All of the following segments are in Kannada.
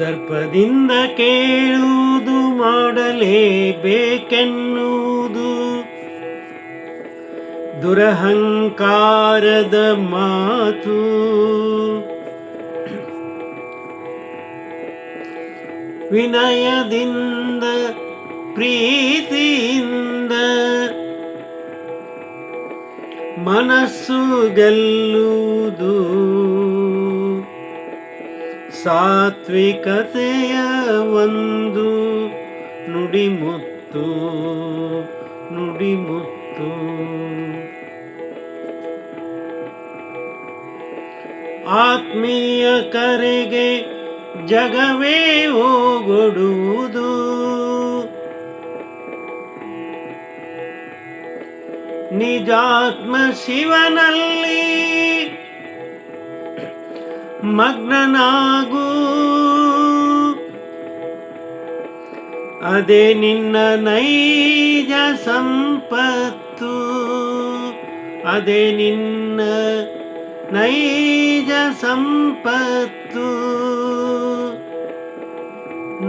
ದರ್ಪದಿಂದ ಕೇಳುವುದು ಮಾಡಲೇಬೇಕೆನ್ನುವುದು ದುರಹಂಕಾರದ ಮಾತು. ವಿನಯದಿಂದ ಪ್ರೀತಿಯಿಂದ ಮನಸ್ಸು ಗೆಲ್ಲುವುದು ಸಾತ್ವಿಕತೆಯ ಒಂದು ನುಡಿಮುತ್ತು. ಆತ್ಮೀಯ ಕರೆಗೆ ಜಗವೇ ಓಗೊಡುವುದು. ನಿಜಾತ್ಮ ಶಿವನಲ್ಲಿ ಮಗ್ನನಾಗು, ಅದೇ ನಿನ್ನ ನೈಜ ಸಂಪತ್ತು. ಅದೇ ನಿನ್ನ ನೈಜ ಸಂಪತ್ತು.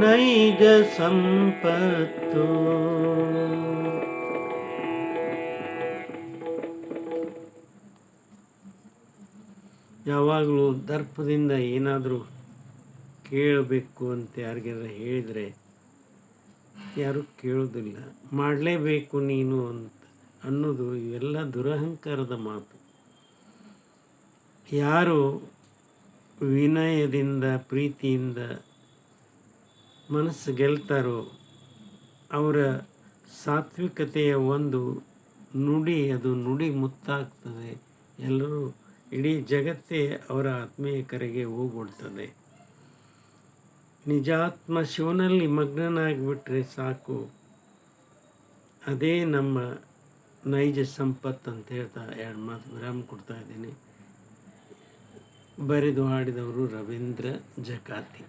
ನೈಜ ಸಂಪತ್ತು. ಯಾವಾಗಲೂ ದರ್ಪದಿಂದ ಏನಾದರೂ ಕೇಳಬೇಕು ಅಂತ ಯಾರಿಗಾರ ಹೇಳಿದರೆ ಯಾರೂ ಕೇಳೋದಿಲ್ಲ. ಮಾಡಲೇಬೇಕು ನೀನು ಅಂತ ಅನ್ನೋದು ಇವೆಲ್ಲ ದುರಹಂಕಾರದ ಮಾತು. ಯಾರು ವಿನಯದಿಂದ ಪ್ರೀತಿಯಿಂದ ಮನಸ್ಸು ಗೆಲ್ತಾರೋ ಅವರ ಸಾತ್ವಿಕತೆಯ ಒಂದು ನುಡಿ, ಅದು ನುಡಿ ಮುತ್ತಾಗ್ತದೆ. ಎಲ್ಲರೂ ಇಡೀ ಜಗತ್ತೇ ಅವರ ಆತ್ಮೀಯ ಕರೆಗೆ ಹೋಗ್ಬಿಡ್ತದೆ. ನಿಜಾತ್ಮ ಶಿವನಲ್ಲಿ ಮಗ್ನನಾಗಿಬಿಟ್ರೆ ಸಾಕು, ಅದೇ ನಮ್ಮ ನೈಜ ಸಂಪತ್ತು ಅಂತ ಹೇಳ್ತಾ ಎರಡು ಮಾತು ವಿರಾಮ ಕೊಡ್ತಾ ಇದ್ದೀನಿ. ಬರೆದು ಹಾಡಿದವರು ರವೀಂದ್ರ ಜಕಾತಿ.